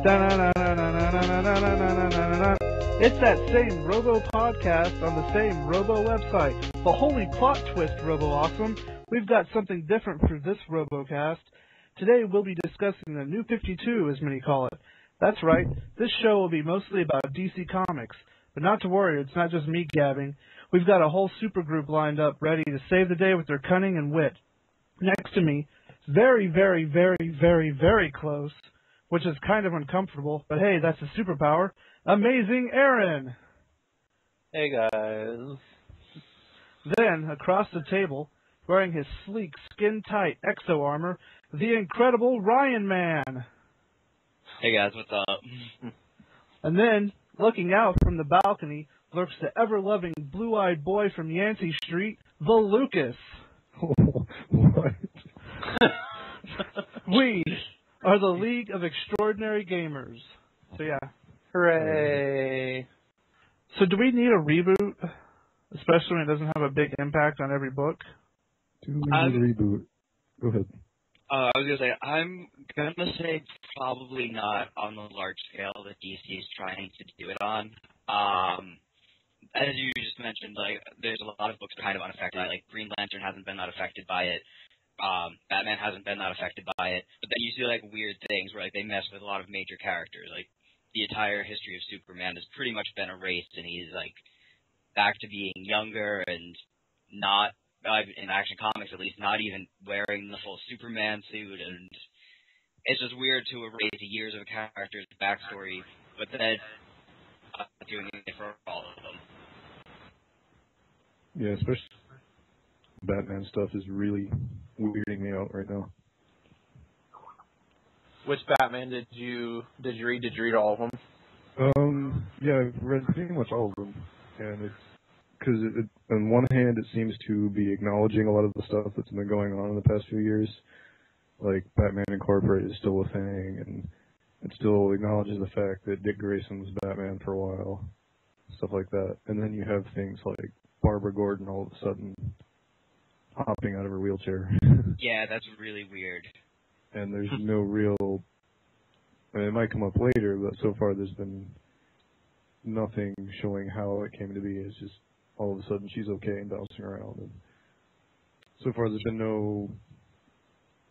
It's that same Robo podcast on the same Robo website. But holy plot twist, Robo Awesome! We've got something different for this RoboCast. Today we'll be discussing the New 52, as many call it. That's right, this show will be mostly about DC Comics. But not to worry, it's not just me gabbing. We've got a whole supergroup lined up ready to save the day with their cunning and wit. Next to me, very, very, very, very, very close, which is kind of uncomfortable, but hey, that's a superpower. Amazing Aaron! Hey guys. Then, across the table, wearing his sleek, skin-tight exo armor, the incredible Ryan Man! Hey guys, what's up? And then, looking out from the balcony, lurks the ever-loving blue-eyed boy from Yancey Street, the Lucas. What? We are the League of Extraordinary Gamers. So yeah. Hooray! So do we need a reboot? Especially when it doesn't have a big impact on every book? Do we need a reboot? Go ahead. I was going to say, I'm going to say probably not on the large scale that DC is trying to do it on. As you just mentioned, like, there's a lot of books kind of unaffected by it. Like, Green Lantern hasn't been that affected by it. Batman hasn't been that affected by it. But then you see, like, weird things where, like, they mess with a lot of major characters. Like, the entire history of Superman has pretty much been erased, and he's, like, back to being younger and not, in Action Comics at least, not even wearing the full Superman suit. And it's just weird to erase years of a character's backstory, but then doing it for all of them. Yeah, especially Batman stuff is really weirding me out right now. Which Batman did you read? Did you read all of them? Yeah, I've read pretty much all of them, and it's because on one hand it seems to be acknowledging a lot of the stuff that's been going on in the past few years, like Batman Incorporated is still a thing, and it still acknowledges the fact that Dick Grayson was Batman for a while, stuff like that. And then you have things like Barbara Gordon all of a sudden hopping out of her wheelchair. Yeah, that's really weird. And there's no real, I mean, it might come up later, but so far there's been nothing showing how it came to be. It's just all of a sudden she's okay and bouncing around. And so far there's been no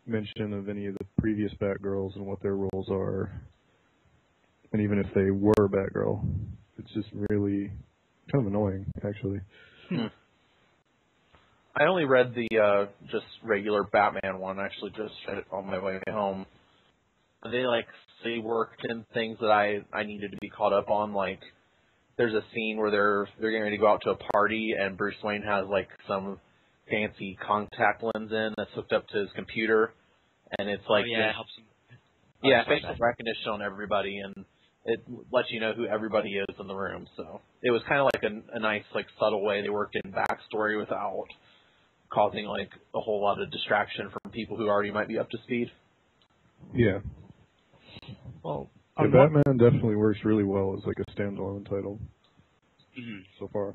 mention of any of the previous Batgirls and what their roles are. And even if they were Batgirl, it's just really kind of annoying, actually. I only read the just regular Batman one. I actually just read it on my way home. They worked in things that I needed to be caught up on. Like, there's a scene where they're getting ready to go out to a party, and Bruce Wayne has like some fancy contact lens in that's hooked up to his computer, and it's like it helps him. Facial recognition on everybody, and it lets you know who everybody is in the room. So it was kind of like a nice, like, subtle way they worked in backstory without causing like a whole lot of distraction from people who already might be up to speed. Yeah. Well, Batman definitely works really well as like a standalone title so far.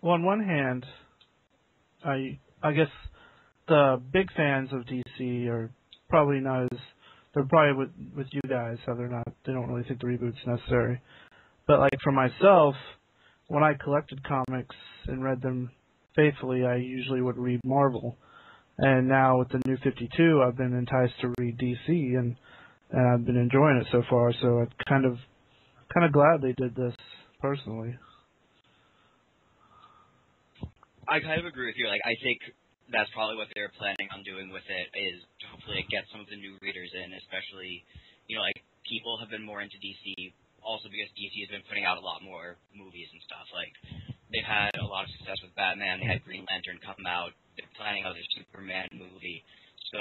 Well, on one hand, I guess the big fans of DC are probably not as, they're probably with you guys, how they don't really think the reboot's necessary. But like for myself, when I collected comics and read them faithfully, I usually would read Marvel. And now with the New 52, I've been enticed to read DC, and I've been enjoying it so far. So I'm kind of glad they did this personally. I kind of agree with you. Like, I think that's probably what they're planning on doing with it, is to hopefully get some of the new readers in, especially, like, people have been more into DC, also because DC has been putting out a lot more movies and stuff. Like, they've had a lot of success with Batman. They had Green Lantern come out. They're planning another Superman movie. So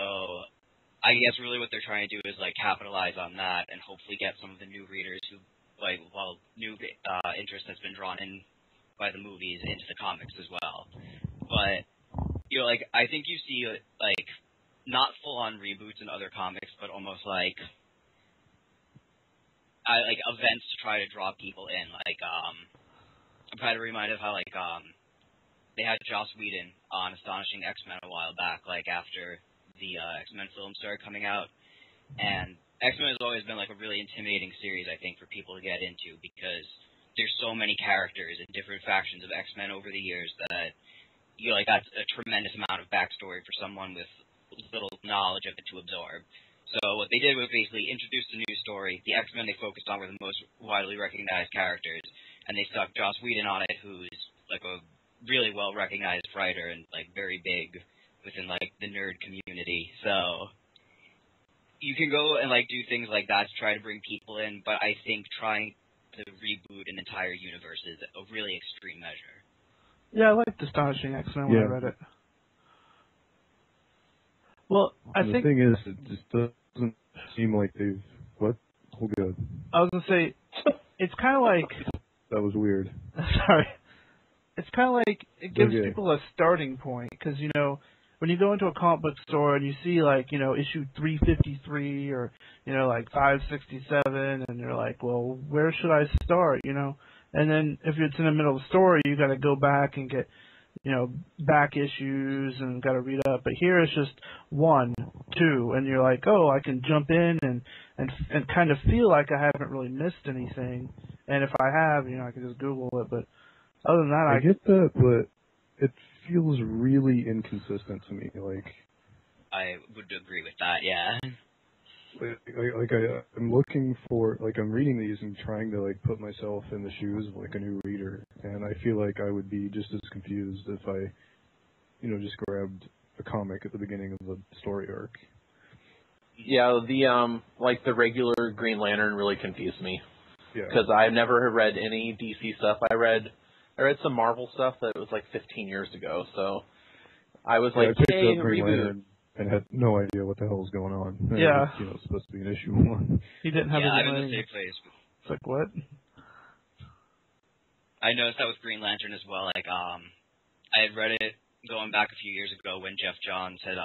I guess really what they're trying to do is, like, capitalize on that and hopefully get some of the new readers who, like, new interest has been drawn in by the movies into the comics as well. But, like, I think you see, like, not full-on reboots in other comics, but almost like events to try to draw people in. Like, I'm kind of reminded of how, like, they had Joss Whedon on Astonishing X-Men a while back, like, after the X-Men film started coming out, and X-Men has always been like a really intimidating series, I think, for people to get into because there's so many characters and different factions of X-Men over the years that that's a tremendous amount of backstory for someone with little knowledge of it to absorb. So what they did was basically introduce a new story. The X-Men they focused on were the most widely recognized characters, and they stuck Joss Whedon on it, who's like a really well-recognized writer and like very big within like the nerd community. So you can go and like do things like that to try to bring people in, but I think trying to reboot an entire universe is a really extreme measure. Yeah, I liked Astonishing X-Men when I read it. Well, I think the thing is, it just doesn't seem like they've what? Oh, good. I was gonna say, it's kind of like that was weird. Sorry, it's kind of like it gives people a starting point because when you go into a comic book store and you see like issue 353 or like 567 and you're like, well, where should I start? And then if it's in the middle of the story, you got to go back and get back issues and got to read up. But here it's just 1, 2, and you're like, oh, I can jump in and kind of feel like I haven't really missed anything. And if I have, I can just Google it. But other than that, I get that, but it feels really inconsistent to me. Like, I would agree with that. Yeah. I'm looking for, I'm reading these and trying to, put myself in the shoes of, a new reader, and I feel like I would be just as confused if I, just grabbed a comic at the beginning of the story arc. Yeah, the regular Green Lantern really confused me. Yeah. Because I've never read any DC stuff. I read some Marvel stuff that was, 15 years ago, so I was I picked hey, up Green reboot. Lantern and had no idea what the hell was going on. And yeah. It was, supposed to be an issue 1. He didn't have I'm any in the same place. It's like, what? I noticed that with Green Lantern as well. I had read it going back a few years ago when Jeff Johns had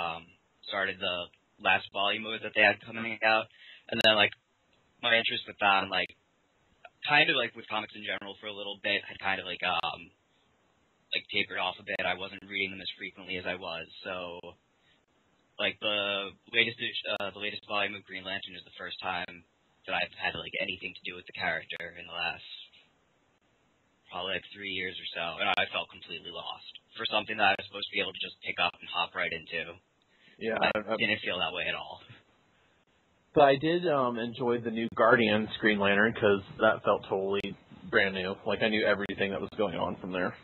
started the last volume of it that they had coming out. And then, my interest with that and, kind of, with comics in general for a little bit had kind of, tapered off a bit. I wasn't reading them as frequently as I was. So, the latest volume of Green Lantern is the first time that I've had, anything to do with the character in the last probably 3 years or so, and I felt completely lost for something that I was supposed to be able to just pick up and hop right into. Yeah, I didn't feel that way at all. But I did enjoy the new Guardians Green Lantern because that felt totally brand new. I knew everything that was going on from there.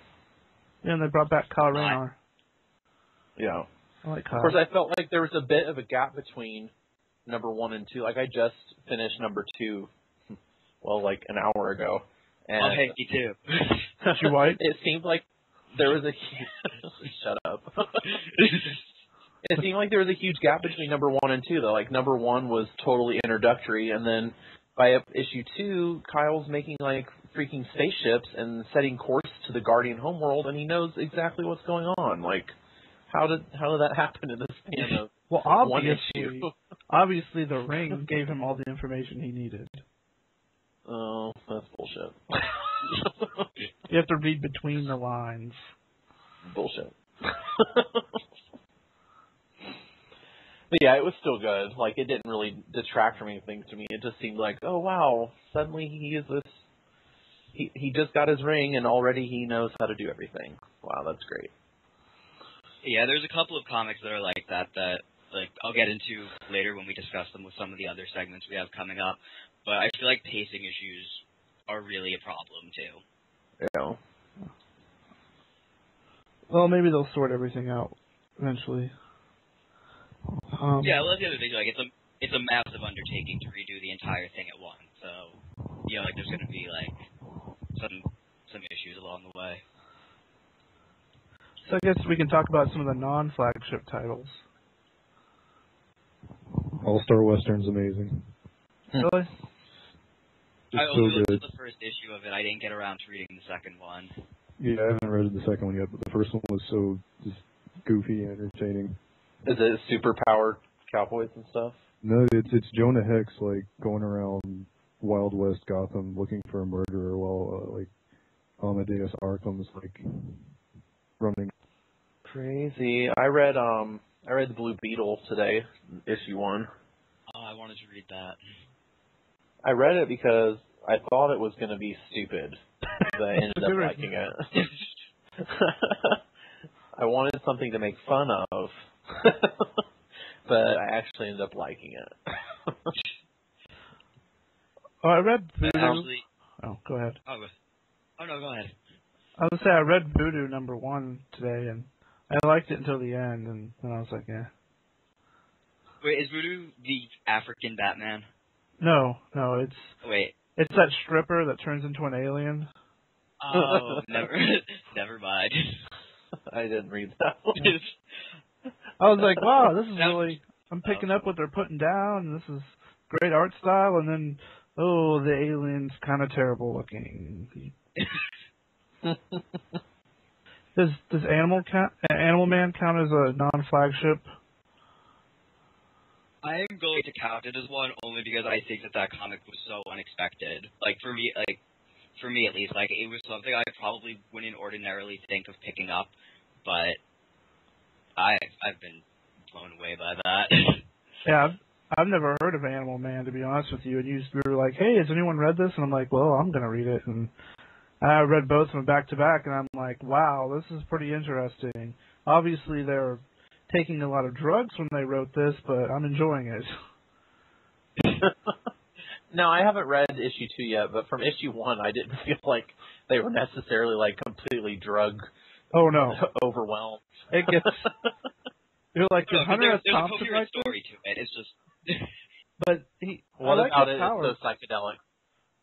Yeah, and they brought back Kyle Rayner. Yeah. I like Kyle. Of course, I felt like there was a bit of a gap between number 1 and 2. I just finished number 2, an hour ago. And hey, me too. Is she white? It seemed like there was a shut up. It seemed like there was a huge gap between number 1 and 2, though. Number 1 was totally introductory, and then by issue 2, Kyle's making freaking spaceships and setting course to the Guardian homeworld, and he knows exactly what's going on. How did that happen in the span of one issue? Obviously, the ring gave him all the information he needed. Oh, that's bullshit. You have to read between the lines. Bullshit. But yeah, it was still good. It didn't really detract from anything to me. It just seemed like, oh wow, suddenly he is this. He just got his ring and already he knows how to do everything. Wow, that's great. Yeah, there's a couple of comics that are like that I'll get into later when we discuss them with some of the other segments we have coming up. But I feel like pacing issues are really a problem too. Yeah. Well, maybe they'll sort everything out eventually. Yeah, well, that's the other thing. It's a massive undertaking to redo the entire thing at once. So, there's going to be some issues along the way. So I guess we can talk about some of the non-flagship titles. All-Star Western's amazing. Really? I so only good. listened to the first issue of it. I didn't get around to reading the second one. Yeah, I haven't read the second one yet, but the first one was so just goofy and entertaining. Is it super powered cowboys and stuff? No, it's Jonah Hex going around Wild West Gotham looking for a murderer while Amadeus Arkham's running. Crazy. I read the Blue Beetle today, issue 1. Oh, I wanted to read that. I read it because I thought it was going to be stupid, but I ended up liking it. I wanted something to make fun of, but I actually ended up liking it. Oh, I read Voodoo. Actually, Go ahead. Oh, no, go ahead. I was going to say, I read Voodoo #1 today, and I liked it until the end, and then I was like, yeah. Wait, is Voodoo the African Batman? No, it's Wait. it's that stripper that turns into an alien. Oh, never mind. I didn't read that one. I was like, wow, this is really, I'm picking up what they're putting down, and this is great art style, and then, oh, the alien's kind of terrible looking. Does Animal Man count as a non-flagship? I am going to count it as one only because I think that comic was so unexpected. Like for me at least, like it was something I probably wouldn't ordinarily think of picking up, but I've been blown away by that. Yeah, I've never heard of Animal Man, to be honest with you. And you were like, hey, has anyone read this? And I'm like, well, I'm gonna read it. And I read both of them back to back, and I'm like, wow, this is pretty interesting. Obviously, they're taking a lot of drugs when they wrote this, but I'm enjoying it. No, I haven't read issue 2 yet, but from issue 1, I didn't feel like they were necessarily like completely drug. Oh no, overwhelmed. It gets. You're like, does Hunter S. There's Thompson a coherent like this? story to it. It's just. But what I like about his it? powers. It's so psychedelic.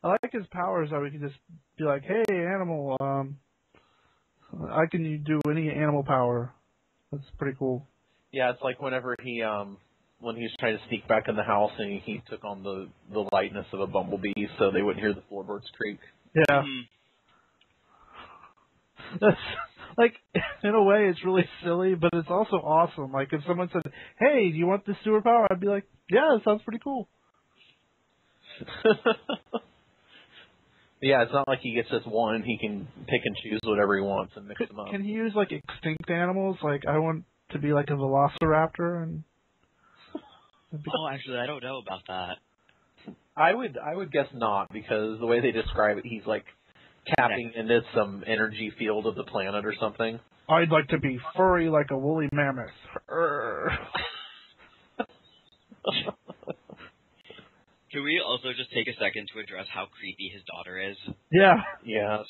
I like his powers that we can just be like, hey, animal, I can do any animal power. That's pretty cool. Yeah, it's like whenever when he was trying to sneak back in the house and he took on the lightness of a bumblebee so they wouldn't hear the floorboards creak. Yeah. That's, like, in a way, it's really silly, but it's also awesome. Like, if someone said, hey, do you want this superpower? I'd be like, yeah, that sounds pretty cool. Yeah, it's not like he gets just one. He can pick and choose whatever he wants and mix them up. Can he use, like, extinct animals? Like, I want to be like a velociraptor and... Oh, actually, I don't know about that. I would guess not, because the way they describe it, he's like tapping into some energy field of the planet or something. I'd like to be furry like a woolly mammoth. Can we also just take a second to address how creepy his daughter is? Yeah. Yes.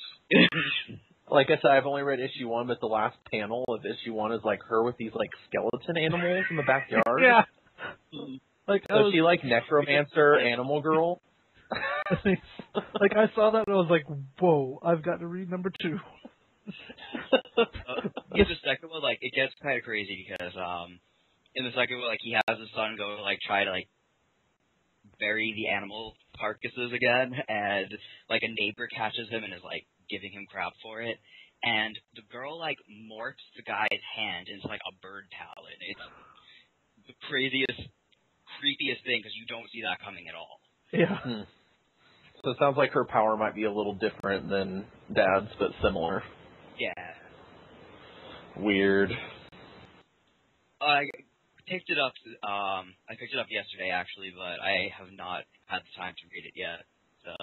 Like I said, I've only read issue 1, but the last panel of issue 1 is like her with these like skeleton animals in the backyard. Yeah. Like, so she like necromancer animal girl. Like, I saw that and I was like, whoa, I've got to read #2. In the second one, like, it gets kind of crazy because in the second one, like, he has his son go like try to like bury the animal carcasses again, and like a neighbor catches him and is like giving him crap for it, and the girl like morphs the guy's hand into like a bird talon. It's the craziest, creepiest thing because you don't see that coming at all. Yeah. So it sounds like her power might be a little different than Dad's, but similar. Yeah. Weird. I picked it up. I picked it up yesterday, actually, but I have not had the time to read it yet. So,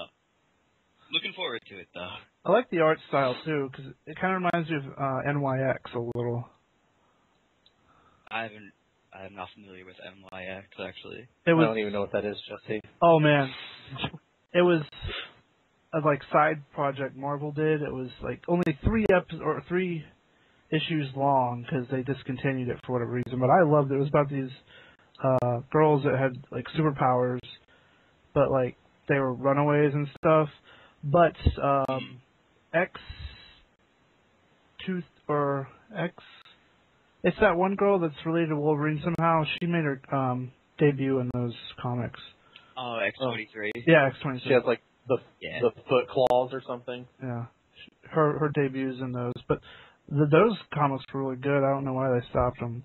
looking forward to it, though. I like the art style too, because it kind of reminds me of NYX a little. I'm not familiar with NYX, actually. I don't even know what that is, Jesse. Oh man, it was a like side project Marvel did. It was like only 3 issues long because they discontinued it for whatever reason. But I loved it. It was about these girls that had like superpowers, but like they were runaways and stuff. But it's that one girl that's related to Wolverine somehow. She made her debut in those comics. Oh, X-23. Yeah, X-23. She has like the foot claws or something. Yeah, her debut's in those. But those comics were really good. I don't know why they stopped them.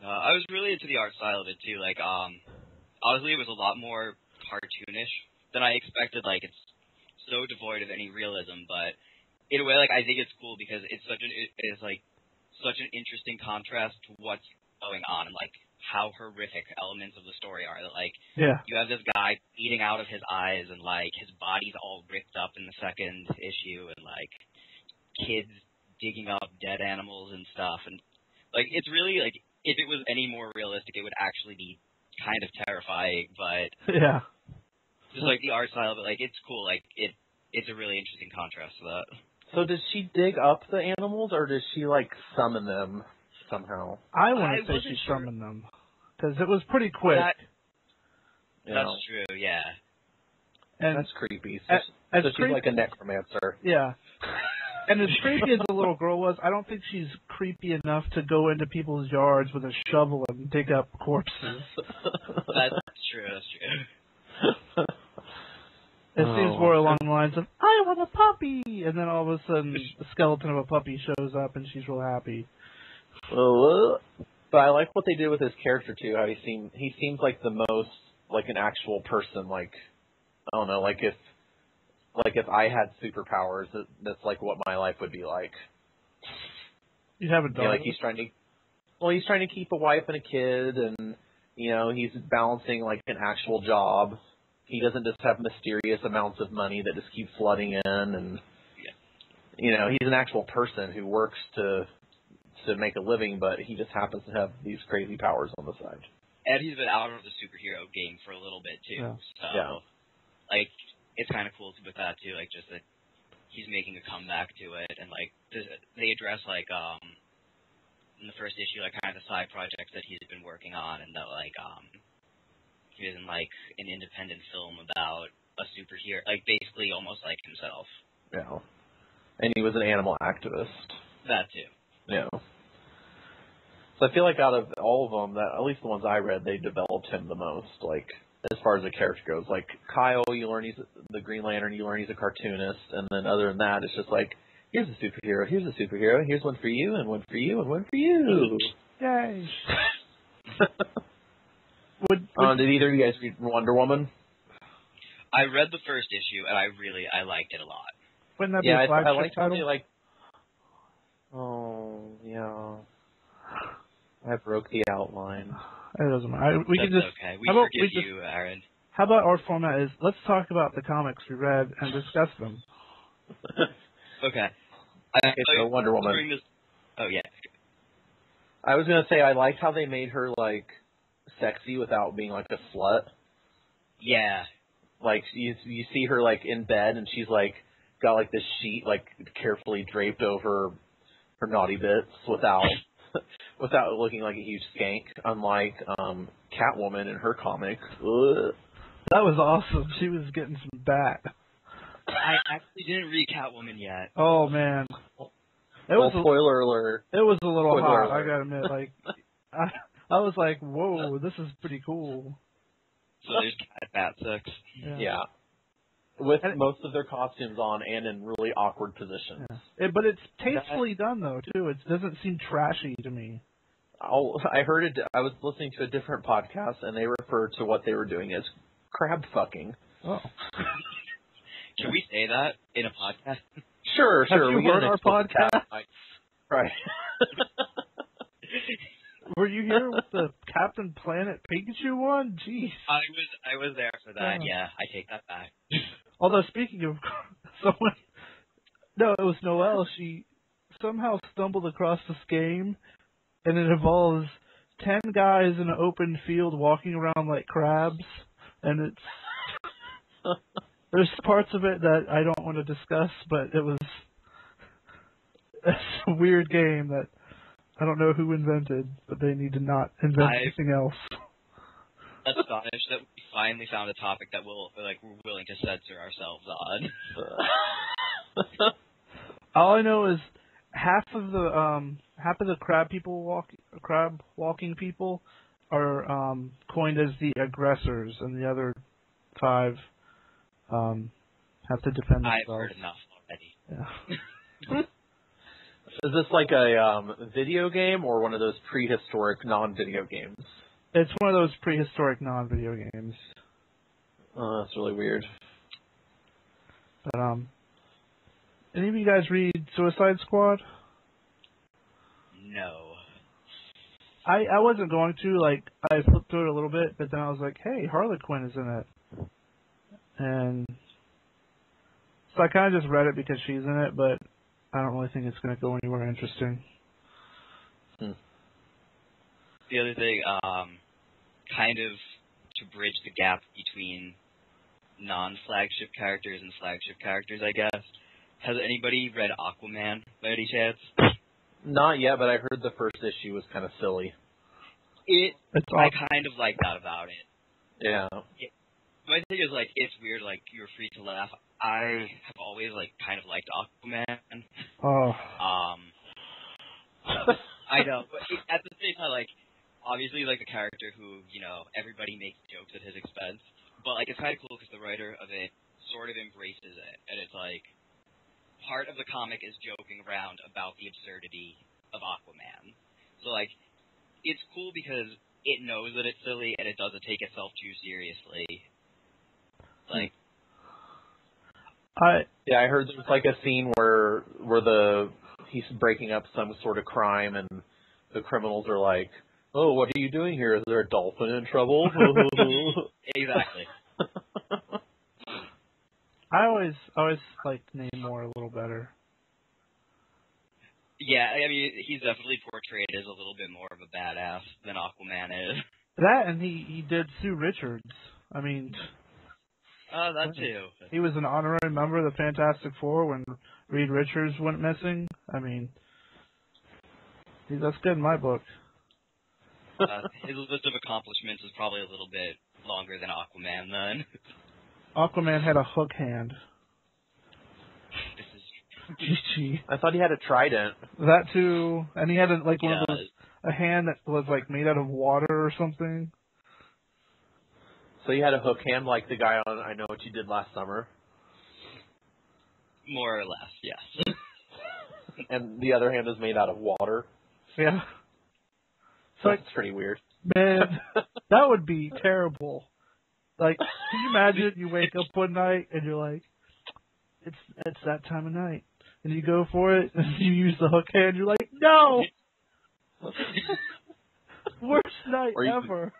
I was really into the art style of it too. Like, honestly, it was a lot more cartoonish than I expected. Like, it's so devoid of any realism, but in a way, like, I think it's cool because it's such an interesting contrast to what's going on in like how horrific elements of the story are. That, like, Yeah. you have this guy bleeding out of his eyes, and, like, his body's all ripped up in the second issue, and, like, kids digging up dead animals and stuff. And, like, it's really, like, if it was any more realistic, it would actually be kind of terrifying, but Yeah. just, like, the art style of it, like, it's cool. Like, it's a really interesting contrast to that. So does she dig up the animals, or does she, like, summon them somehow? I want to say wasn't she sure. summoned them. Because it was pretty quick. That's true, yeah. And that's creepy. as So she's creepy, like a necromancer. Yeah. And as creepy as the little girl was, I don't think she's creepy enough to go into people's yards with a shovel and dig up corpses. That's true. It seems more along the lines of, I want a puppy! And then all of a sudden, the skeleton of a puppy shows up and she's real happy. But I like what they did with his character, too. How he seems like the most, like an actual person. Like, I don't know, like if I had superpowers, that's like what my life would be like. You haven't done like he's trying to keep a wife and a kid, and, you know, he's balancing like an actual job. He doesn't just have mysterious amounts of money that just keep flooding in, and, you know, he's an actual person who works to make a living, but he just happens to have these crazy powers on the side. And he's been out of the superhero game for a little bit, too. Yeah. So, like, it's kind of cool with that, too. Like, just that he's making a comeback to it. And, like, they address, like, in the first issue, like, kind of the side projects that he's been working on. And, that, like, he was in, like, an independent film about a superhero. Like, basically almost like himself. Yeah. And he was an animal activist. That, too. Yeah. So I feel like out of all of them, that at least the ones I read, they developed him the most. Like, as far as the character goes, like Kyle, you learn he's the Green Lantern, you learn he's a cartoonist, and then other than that, it's just like, here's a superhero, here's one for you, and one for you, and one for you. Yay! Did either of you guys read Wonder Woman? I read the first issue, and I liked it a lot. Wouldn't that be a flagship I like title? like. Oh yeah. I broke the outline. It doesn't matter. That's okay. We forgive you, Aaron. How about our format is, let's talk about the comics we read and discuss them. Okay. So Wonder Woman. Oh, yeah. I was going to say, I liked how they made her, like, sexy without being, like, a slut. Yeah. Like, you see her, like, in bed, and she's, like, got, like, this sheet, like, carefully draped over her naughty bits without looking like a huge skank, unlike Catwoman in her comic. Ugh. That was awesome. She was getting some bat. I actually didn't read Catwoman yet. Oh, man. Spoiler alert. It was a little Spoiler hot, alert. I gotta admit. Like, I was like, whoa, this is pretty cool. So there's bat sex. Yeah. With most of their costumes on and in really awkward positions. Yeah. But it's tastefully done, though, too. It doesn't seem trashy to me. I heard it. I was listening to a different podcast, and they referred to what they were doing as crab fucking. Oh. Can we say that in a podcast? Sure. Have you heard our podcast? Right. Were you here with the Captain Planet Pikachu one? Jeez. I was there for that. Yeah, I take that back. Although, speaking of someone, no, it was Noelle. She somehow stumbled across this game, and it involves 10 guys in an open field walking around like crabs, and it's there's parts of it that I don't want to discuss, but it's a weird game that I don't know who invented, but they need to not invent anything else. Astonished that we finally found a topic that we're willing to censor ourselves on. All I know is half of the crab walking people are coined as the aggressors, and the other 5 have to defend themselves. I've heard enough already. Yeah. Is this like a video game or one of those prehistoric non-video games? It's one of those prehistoric non-video games. Oh, that's really weird. But any of you guys read Suicide Squad? No. I wasn't going to, like, I flipped through it a little bit, but then I was like, hey, Harley Quinn is in it. And so I kind of just read it because she's in it, but I don't really think it's going to go anywhere interesting. The other thing, kind of to bridge the gap between non-flagship characters and flagship characters, I guess. Has anybody read Aquaman by any chance? Not yet, but I heard the first issue was kind of silly. I kind of like that about it. Yeah. My thing is, like, it's weird, like, you're free to laugh. I have always, like, kind of liked Aquaman. Oh. I know, but at the same time, like, obviously, like, a character who, you know, everybody makes jokes at his expense, but, like, it's kind of cool because the writer of it sort of embraces it, and it's, like, part of the comic is joking around about the absurdity of Aquaman. So, like, it's cool because it knows that it's silly and it doesn't take itself too seriously. Like, I heard there's like a scene where he's breaking up some sort of crime and the criminals are like, "Oh, what are you doing here? Is there a dolphin in trouble?" Exactly. I always liked Namor a little better. Yeah, I mean, he's definitely portrayed as a little bit more of a badass than Aquaman is. That, and he did Sue Richards. I mean... that too. He was an honorary member of the Fantastic Four when Reed Richards went missing. I mean, that's good in my book. His list of accomplishments is probably a little bit longer than Aquaman, then. Aquaman had a hook hand. This is GG. I thought he had a trident. That too, and he had one of those, does. a hand that was like made out of water or something. So you had a hook hand like the guy on I Know What You Did Last Summer? More or less, yes. And the other hand is made out of water? Yeah. So that's pretty weird. Man, that would be terrible. Like, can you imagine you wake up one night and you're like, it's that time of night. And you go for it and you use the hook hand, you're like, no! Worst night ever.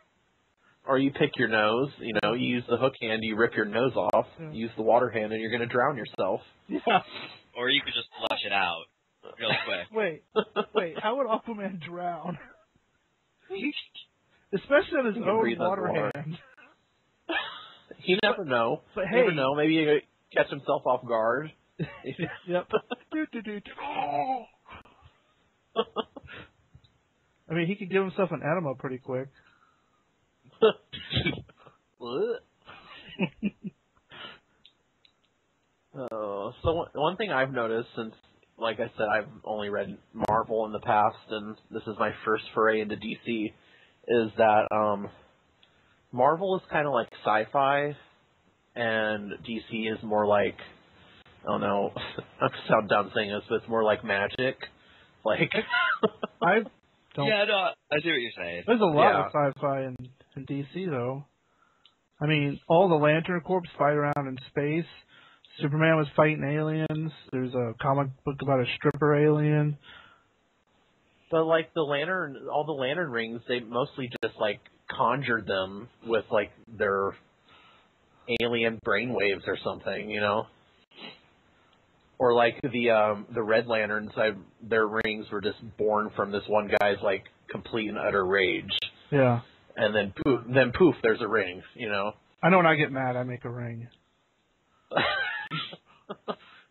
Or you pick your nose, you know, you use the hook hand, you rip your nose off, use the water hand, and you're going to drown yourself. Yeah. Or you could just flush it out really quick. Wait, how would Aquaman drown? Especially on his own water hand. You never know. But hey, you never know. Maybe he catch himself off guard. Yep. I mean, he could give himself an enema pretty quick. So one thing I've noticed since, like I said, I've only read Marvel in the past, and this is my first foray into DC, is that Marvel is kind of like sci-fi, and DC is more like, I don't know, I sound dumb saying this, but it's more like magic. Like, I don't. Yeah, no, I see what you're saying. There's a lot of sci-fi in DC, though. I mean, all the Lantern Corps fight around in space. Superman was fighting aliens. There's a comic book about a stripper alien. But like all the Lantern rings, they mostly just like conjured them with like their alien brainwaves or something, you know. Or like the Red Lanterns, their rings were just born from this one guy's like complete and utter rage. Yeah. And then poof, there's a ring, you know. I know when I get mad, I make a ring.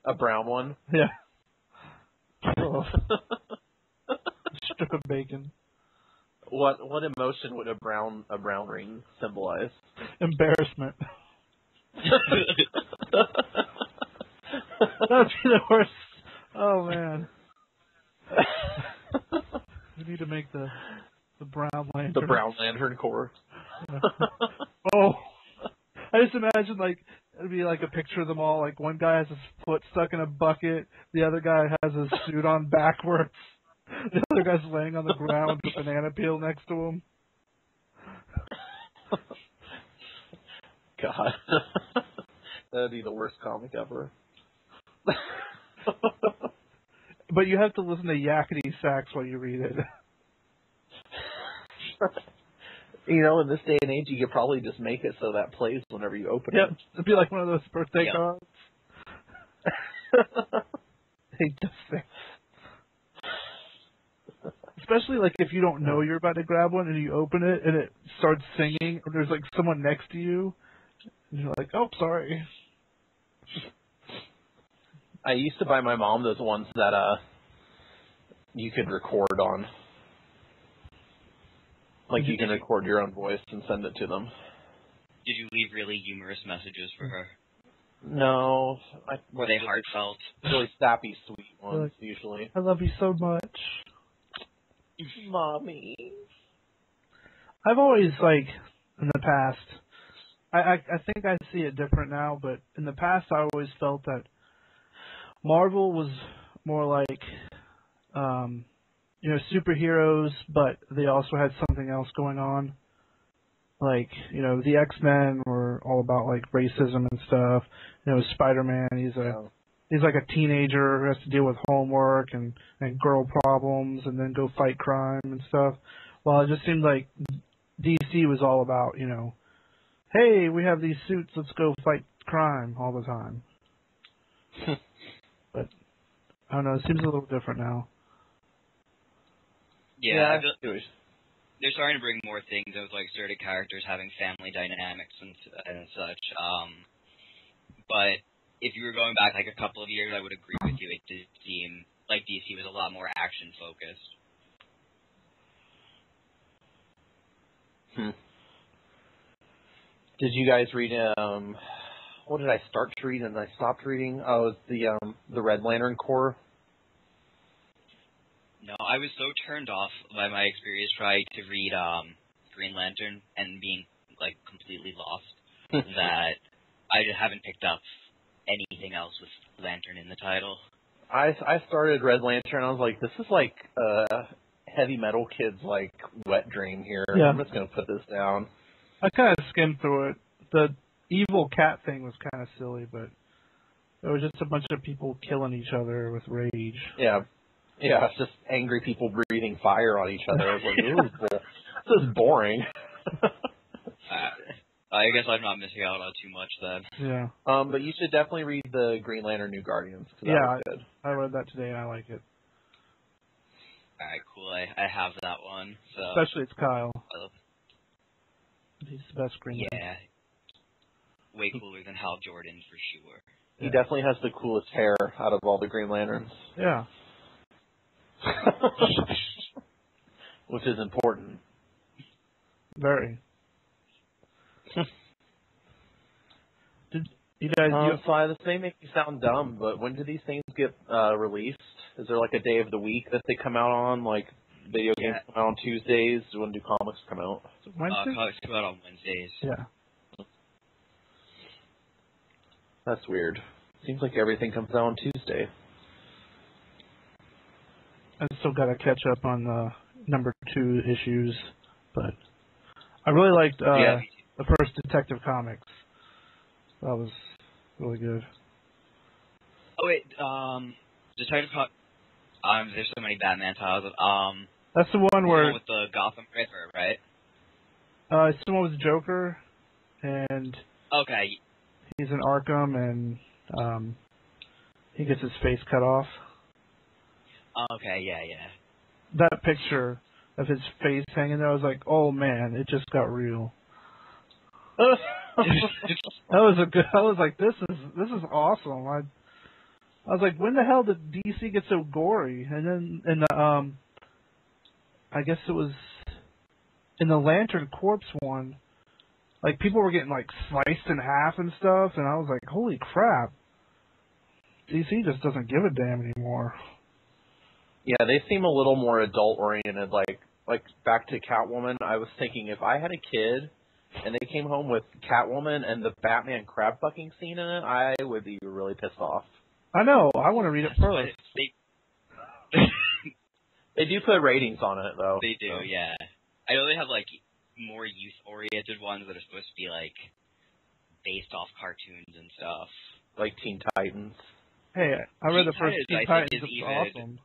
A brown one. Yeah. Oh. Strip of bacon. What emotion would a brown ring symbolize? Embarrassment. That'd be the worst. Oh man. We need to make the brown lantern. The brown lantern corps. Oh. I just imagine like it'd be like a picture of them all. Like one guy has his foot stuck in a bucket, the other guy has his suit on backwards, the other guy's laying on the ground with a banana peel next to him. God, that'd be the worst comic ever. But you have to listen to yakety sax while you read it. You know, in this day and age, you could probably just make it so that plays whenever you open Yep, it. it'd be like one of those birthday Yep. cards. Hey, just say. Especially like if you don't know you're about to grab one and you open it and it starts singing and there's like someone next to you and you're like, oh, sorry. I used to buy my mom those ones that you could record on. Like you can record your own voice and send it to them. Did you leave really humorous messages for her? No. Were they heartfelt? Really sappy, sweet ones, Like, usually. I love you so much. Mommy. I've always, like, in the past, I think I see it different now, but in the past I always felt that Marvel was more like, you know, superheroes, but they also had something else going on. Like, you know, the X-Men were all about, like, racism and stuff. You know, Spider-Man, he's like a teenager who has to deal with homework and girl problems and then go fight crime and stuff. Well, it just seemed like DC was all about, you know, hey, we have these suits, let's go fight crime all the time. But, I don't know, it seems a little different now. Yeah, they're starting to bring more things of like certain characters having family dynamics and such. But if you were going back like a couple of years, I would agree with you. It did seem like DC was a lot more action focused. Did you guys read? What did I start to read and I stopped reading? Oh, it was the Red Lantern Corps. No, I was so turned off by my experience trying to read Green Lantern and being like completely lost that I just haven't picked up anything else with Lantern in the title. I started Red Lantern. I was like, this is like heavy metal kid's like wet dream here. Yeah. I'm just gonna put this down. I kind of skimmed through it. The evil cat thing was kind of silly, but it was just a bunch of people killing each other with rage. Yeah, it's just angry people breathing fire on each other. I was like, this is boring. I guess I'm not missing out on too much then. Yeah. But you should definitely read the Green Lantern New Guardians. That was good. I read that today and I like it. Alright, cool. I have that one. So. Especially it's Kyle. He's the best Green Lantern. Yeah. Way cooler than Hal Jordan for sure. He definitely has the coolest hair out of all the Green Lanterns. Yeah. Which is important. Very. Did you guys? So this may make you sound dumb, but when do these things get released? Is there like a day of the week that they come out on? Like video games come out on Tuesdays. When do comics come out? Wednesday? Comics come out on Wednesdays. Yeah. That's weird. Seems like everything comes out on Tuesday. I still got to catch up on the number 2 issues, but I really liked the first Detective Comics. That was really good. Oh wait, Detective Comics. There's so many Batman titles. That's the one where the with the Gotham Riddler, right? It's the one with the Joker, and okay, he's in Arkham, and he gets his face cut off. Okay, yeah. That picture of his face hanging there, I was like, oh man, it just got real. I was like, this is awesome. I was like, when the hell did DC get so gory? And then in the I guess it was in the Lantern Corps one, like people were getting like sliced in half and stuff, and I was like, holy crap. DC just doesn't give a damn anymore. Yeah, they seem a little more adult oriented. Like back to Catwoman, I was thinking if I had a kid and they came home with Catwoman and the Batman crab fucking scene in it, I would be really pissed off. I know. I want to read it first. They do put ratings on it, though. They do, yeah. I know they have, like, more youth-oriented ones that are supposed to be, like, based off cartoons and stuff. Like Teen Titans. Hey, I read the first Teen Titans. It was awesome.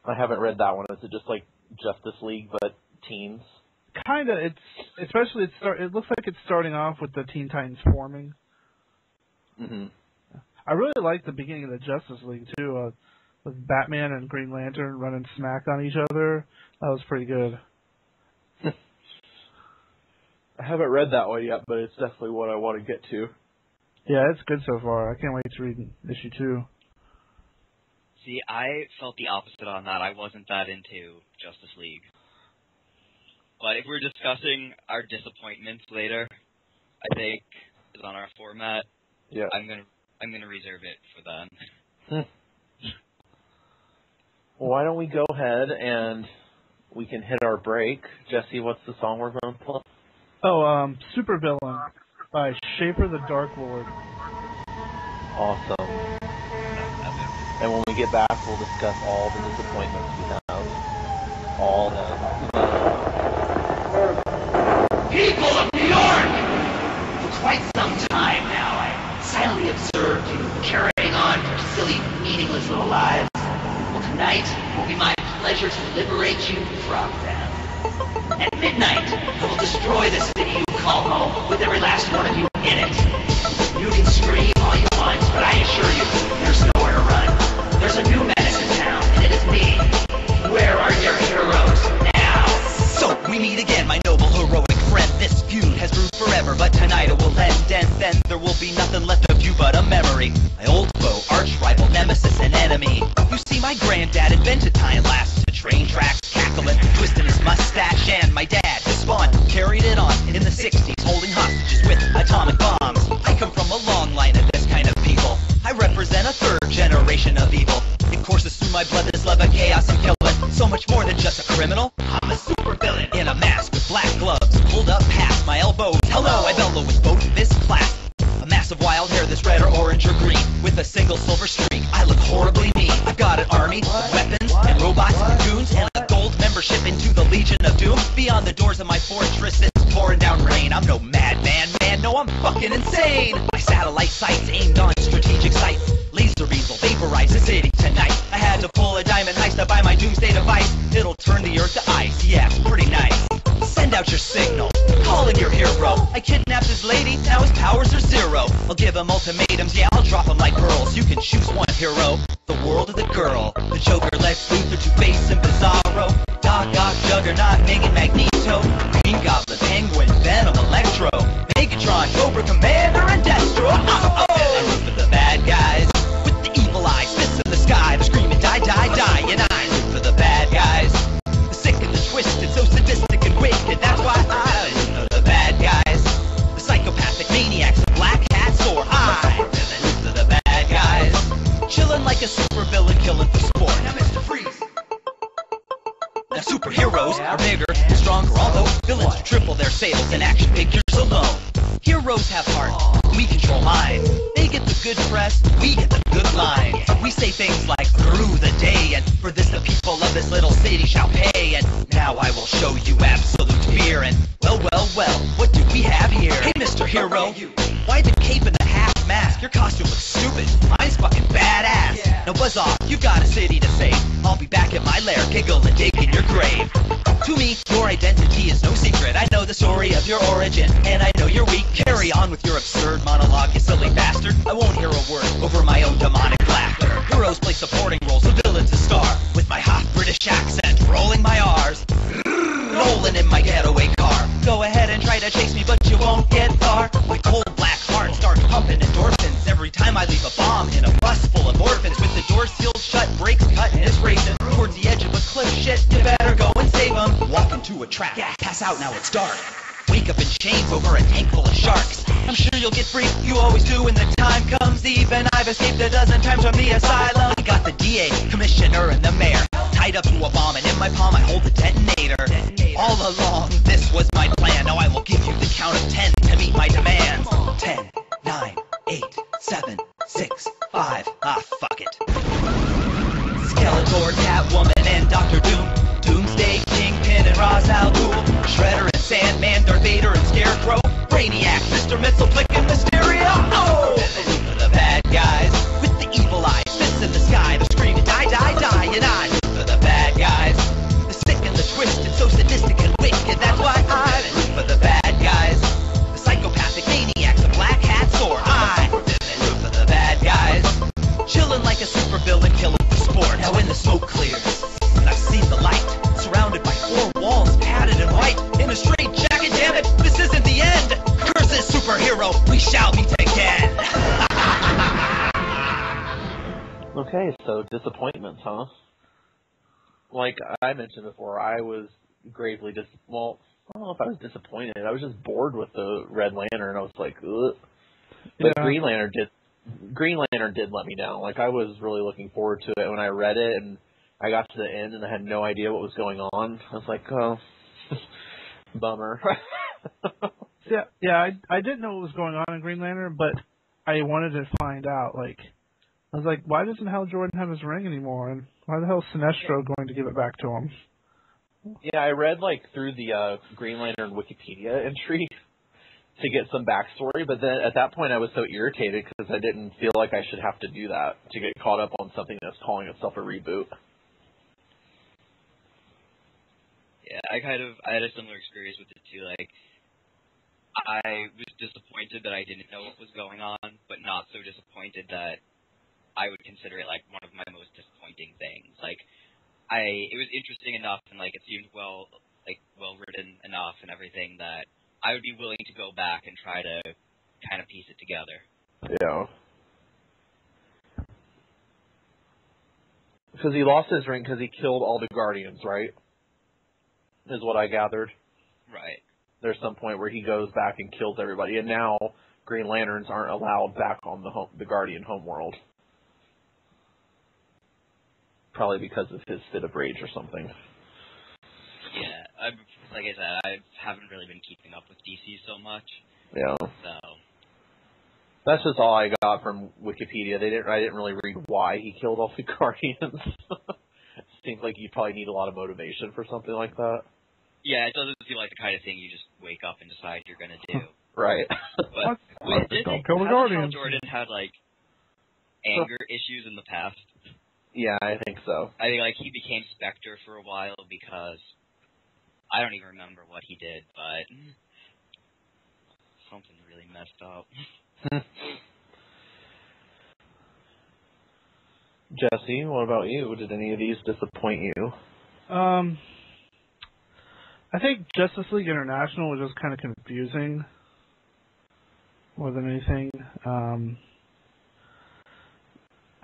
I haven't read that one. Is it just like Justice League but teens? Kinda. It looks like it's starting off with the Teen Titans forming. Mm-hmm. I really like the beginning of the Justice League too, with Batman and Green Lantern running smack on each other. That was pretty good. I haven't read that one yet, but it's definitely what I want to get to. Yeah, it's good so far. I can't wait to read issue 2. See, I felt the opposite on that. I wasn't that into Justice League. But if we're discussing our disappointments later, I think is on our format. Yeah. I'm gonna reserve it for then. Well, why don't we go ahead and we can hit our break. Jesse, what's the song we're going to play? Oh, Supervillain by Shaper the Dark Lord. Awesome. And when we get back, we'll discuss all the disappointments we have. All of them. People of New York! For quite some time now, I've silently observed you carrying on your silly, meaningless little lives. Well, tonight will be my pleasure to liberate you from them. At midnight, I will destroy the city you call home with every last one of you in it. You can scream all you want, but I assure you, there's nowhere to run. There's a new menace in town, and it is me. Where are your heroes now? So we meet again, my noble heroic friend. This feud has brewed forever, but tonight it will end, and then there will be nothing left of you but a memory. My old foe, arch rival, nemesis, and enemy. You see, my granddad invented tying lasts to train tracks, cackling, twisting his mustache, and my dad, his spawn, carried it on in the 60s, holding hostages with atomic bombs. I come from a long line of this kind of people. I represent a third generation of evil. It courses through my blood, this love of chaos I'm killing. So much more than just a criminal. I'm a supervillain in a mask with black gloves, pulled up past my elbows. Hello, I bellow with both fists clasped. A mass of wild hair that's red or orange or green, with a single silver streak. I look horribly mean. I've got an army of weapons and robots and goons, and a gold membership into the Legion of Doom. Beyond the doors of my fortress, it's pouring down rain. I'm no madman, man, no, I'm fucking insane. My satellite sights aimed on strategic sites. Laser beams will vaporize the city tonight. I had to pull a diamond heist to buy my doomsday device. It'll turn the earth to ice, yeah, pretty nice. Send out your signal, call in your hero. I kidnapped his lady, now his powers are zero. I'll give him ultimatums, yeah, I'll drop him like pearls. You can choose one hero, the world or the girl. The Joker, Lex Luthor, Two-Face, and Bizarro. Doc Ock, Juggernaut, Ming and Magneto. Green Goblin, Penguin, Venom, Electro. Megatron, Cobra Commander, and Destro. I root for the bad guys with the evil eyes, fists in the sky. They're screaming, die, die, die, and I root for the bad guys. The sick and the twisted, so sadistic and wicked. That's why I root for the bad guys. The psychopathic maniacs, the black hats, or I root for the bad guys. Chilling like a supervillain, killing for sport. Now, Mr. Freeze. Now, superheroes are bigger and stronger, although villains do triple their sales in action figures alone. Heroes have heart, we control minds. They get the good press, we get the good lines. We say things like, through the day, and for this the people of this little city shall pay. And now I will show you absolute fear. And well, what do we have here? Hey, Mr. Hero, why the cape and the half mask? Your costume looks stupid, mine's fucking badass. Now buzz off, you've got a city to save. I'll be back at my lair, giggle and dig in your grave. To me, your identity is no secret. I know the story of your origin, and I know you're weak. Carry on with your absurd monologue, you silly bastard. I won't hear a word over my own demonic laughter. Heroes play supporting roles, the villain's a star. With my hot British accent, rolling my R's. Rolling in my getaway car. Go ahead and try to chase me, but you won't get far. My cold black heart starts pumping endorphins every time I leave a bomb in a bus full of orphans. With the door sealed shut, brakes cut, and it's racing towards the edge of a cliff. Shit, you better go and save them. Walk into a trap, pass out, now it's dark. Wake up in chains over a tank full of sharks. I'm sure you'll get free, you always do when the time comes. Even I've escaped a dozen times from the asylum. I got the DA, commissioner, and the mayor tied up to a bomb, and in my palm I hold the detonator. All along, this was my plan. Now I will give you the count of 10 to meet my demands. 10, 9, 8, 7, 6, 5. Fuck it. Skeletor, Catwoman, and Dr. Doom. Doomsday, Kingpin, and Ra's al Ghul. Shredder and Sandman, Darth Vader and Scarecrow. Brainiac, Mr. Mxyzptlk and Mysterio. Oh! For the bad guys with the evil eyes, fists in the sky. They're screaming, die, die, die, and I root for the bad Okay, so disappointments, huh? Like I mentioned before, I was gravely well, I don't know if I was disappointed. I was just bored with the Red Lantern. I was like, ugh. But Yeah. Green Lantern did let me down. Like I was really looking forward to it when I read it, and I got to the end and I had no idea what was going on. I was like, oh, bummer. Yeah, I didn't know what was going on in Green Lantern, but I wanted to find out. Like, I was like, why doesn't Hal Jordan have his ring anymore? And why the hell is Sinestro going to give it back to him? Yeah, I read like through the Green Lantern Wikipedia entry to get some backstory, but then at that point I was so irritated because I didn't feel like I should have to do that to get caught up on something that's calling itself a reboot. Yeah, I had a similar experience with it too. Like, I was disappointed that I didn't know what was going on, but not so disappointed that I would consider it like one of my most disappointing things. Like, it was interesting enough and like it seemed well written enough and everything that I would be willing to go back and try to kind of piece it together. Yeah. Because he lost his ring because he killed all the Guardians, right? Is what I gathered. Right. There's some point where he goes back and kills everybody, and now Green Lanterns aren't allowed back on the Guardian homeworld. Probably because of his fit of rage or something. Yeah, like I said, I haven't really been keeping up with DC so much. Yeah. So that's just all I got from Wikipedia. I didn't really read why he killed all the Guardians. Seems like you probably need a lot of motivation for something like that. yeah, it doesn't seem like the kind of thing you just wake up and decide you're going to do. Right. But Don't kill the Hal Guardians. Jordan had like anger issues in the past. Yeah, I think so. I think like he became Spectre for a while because I don't even remember what he did, but something really messed up. Jesse, what about you? Did any of these disappoint you? I think Justice League International was just kind of confusing more than anything.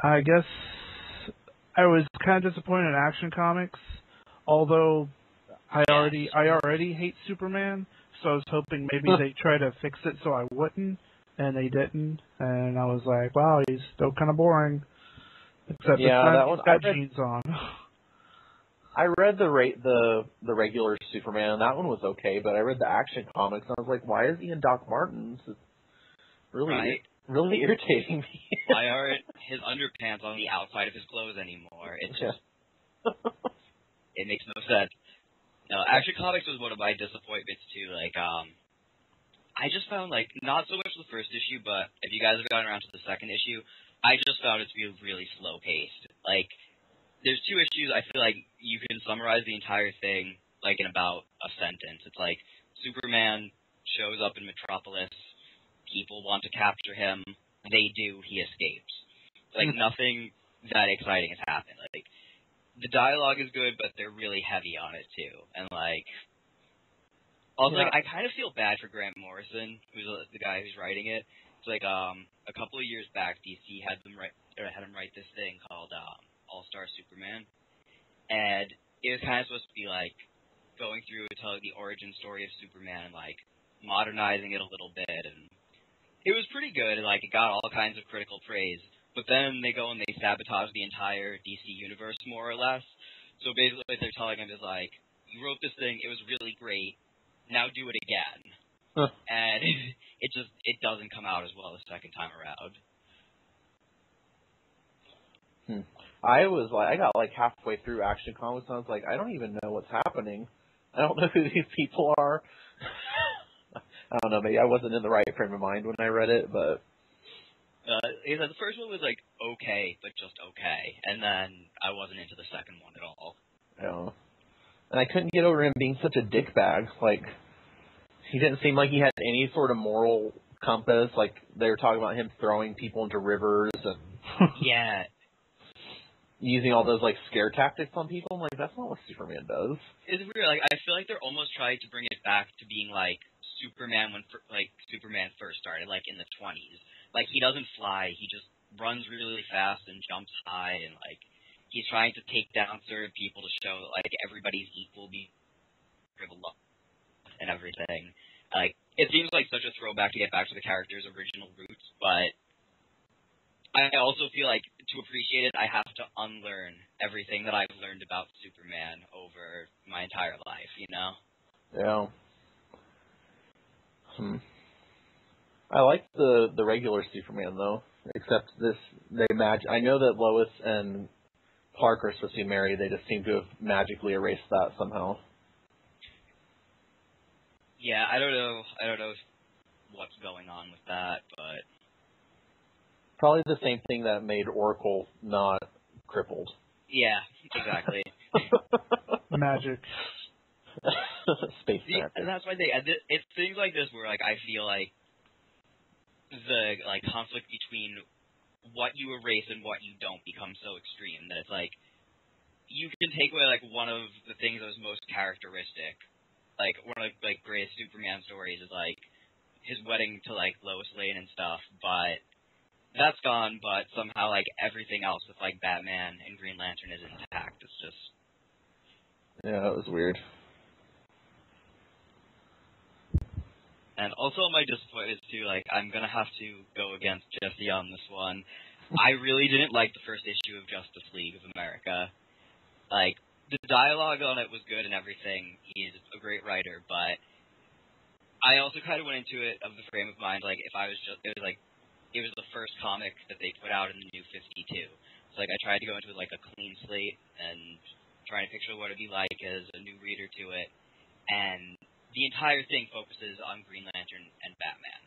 I guess I was kind of disappointed in Action Comics, although I already hate Superman, so I was hoping maybe they try to fix it so I wouldn't, and they didn't, and I was like, wow, he's still kind of boring. Except this time he's got jeans on. I read the regular Superman, and that one was okay, but I read the Action Comics, and I was like, why is he in Doc Martens? It's really irritating me. Why aren't his underpants on the outside of his clothes anymore? It's just, it makes no sense. No, Action Comics was one of my disappointments too. Like, I just found like not so much the first issue, but if you guys have gotten around to the second issue, I just found it to be really slow paced. Like, there's two issues. I feel like you can summarize the entire thing like in about a sentence. It's like Superman shows up in Metropolis. People want to capture him. They do. He escapes. Like, nothing that exciting has happened. Like, the dialogue is good, but they're really heavy on it, too. And, like, also, like, I kind of feel bad for Grant Morrison, who's the guy who's writing it. It's like, a couple of years back, DC had him write this thing called All-Star Superman. And it was kind of supposed to be, like, going through and telling the origin story of Superman and, like, modernizing it a little bit, and it was pretty good, and like it got all kinds of critical praise. But then they go and they sabotage the entire DC universe, more or less. So basically, what they're telling him is like, "You wrote this thing; it was really great. Now do it again." And it doesn't come out as well the second time around. I got like halfway through Action Comics, and I was like, I don't even know what's happening. I don't know who these people are. I don't know, maybe I wasn't in the right frame of mind when I read it, but the first one was like okay, but just okay, and then I wasn't into the second one at all. Yeah. And I couldn't get over him being such a dickbag. Like, he didn't seem like he had any sort of moral compass. Like, they were talking about him throwing people into rivers and yeah, using all those like scare tactics on people. I'm like, that's not what Superman does. It's weird. Like, I feel like they're almost trying to bring it back to being like Superman when Superman first started, like in the 20s. Like, he doesn't fly, he just runs really fast and jumps high, and like he's trying to take down certain people to show that like everybody's equal, and everything. Like it seems like such a throwback to get back to the character's original roots, but I also feel like to appreciate it, I have to unlearn everything that I've learned about Superman over my entire life. You know? Yeah. I like the regular Superman though, except I know that Lois and Clark are supposed to be married. They just seem to have magically erased that somehow. Yeah, I don't know what's going on with that, but Probably the same thing that made Oracle not crippled. yeah, exactly. Magic. Space magic. And that's why it's things like this where like I feel like the like conflict between what you erase and what you don't becomes so extreme that it's like you can take away like one of the things that was most characteristic, like one of the like greatest Superman stories is like his wedding to like Lois Lane and stuff, but that's gone. But somehow like everything else with like Batman and Green Lantern is intact. It's just Yeah, it was weird. And also my disappointment is too, like, I'm going to have to go against Jesse on this one. I really didn't like the first issue of Justice League of America. Like, the dialogue on it was good and everything. He's a great writer, but I also kind of went into it of the frame of mind, like, if I was just, it was the first comic that they put out in the New 52. So, like, I tried to go into it like a clean slate and trying to picture what it'd be like as a new reader to it. And the entire thing focuses on Green Lantern and Batman.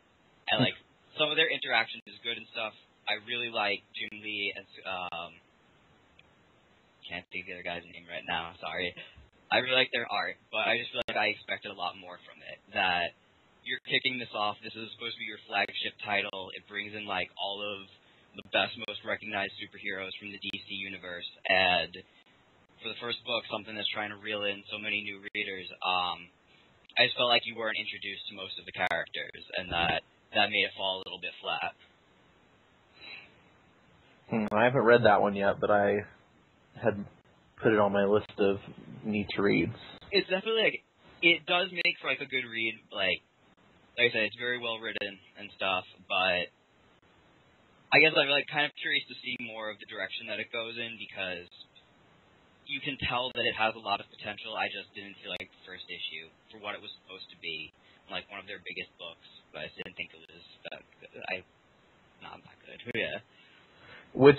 And, like, some of their interaction is good and stuff. I really like Jim Lee and, can't think of the other guy's name right now, sorry. I really like their art, but I just feel like I expected a lot more from it. That you're kicking this off, this is supposed to be your flagship title, it brings in, like, all of the best, most recognized superheroes from the DC universe, and for the first book, something that's trying to reel in so many new readers, I just felt like you weren't introduced to most of the characters, and that made it fall a little bit flat. I haven't read that one yet, but I had put it on my list of need to reads. It's definitely like it does make for like a good read. Like I said, it's very well written and stuff, but I guess I'm like kind of curious to see more of the direction that it goes in because you can tell that it has a lot of potential. I just didn't feel like the first issue for what it was supposed to be, like one of their biggest books. But I just didn't think it was that good. Not that good. Yeah. Which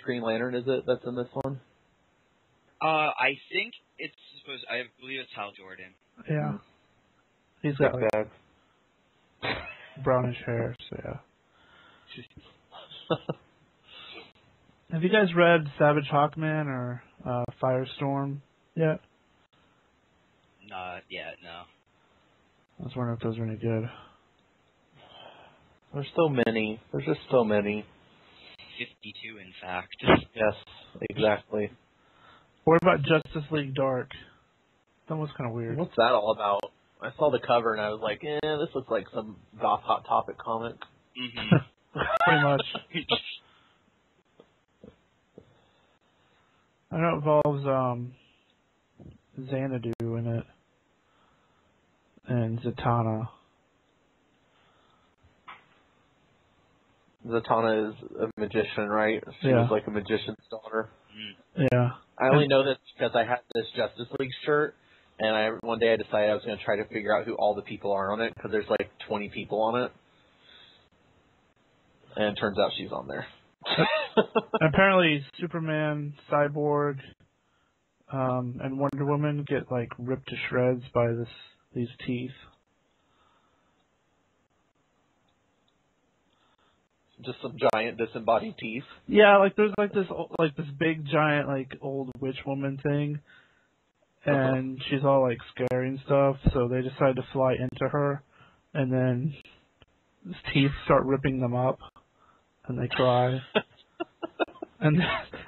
Green Lantern is it that's in this one? I think it's supposed. I believe it's Hal Jordan. Yeah. He's got like brownish hair, so yeah. Have you guys read Savage Hawkman or Firestorm yet? Not yet, no. I was wondering if those were any good. There's so many. There's just so many. 52, in fact. Yes, exactly. What about Justice League Dark? That was kind of weird. What's that all about? I saw the cover and I was like, this looks like some goth Hot Topic comic. Mm-hmm. Pretty much. I know it involves Xanadu in it and Zatanna. Zatanna is a magician, right? She was like a magician's daughter. Yeah. I only know this because I had this Justice League shirt, and one day I decided I was going to try to figure out who all the people are on it, because there's like 20 people on it. And it turns out she's on there. Apparently Superman, Cyborg, and Wonder Woman get like ripped to shreds by these teeth. Just some giant disembodied teeth. Yeah, like there's like this big giant like old witch woman thing, and she's all like scary and stuff. So they decide to fly into her, and then his teeth start ripping them up, and they cry. and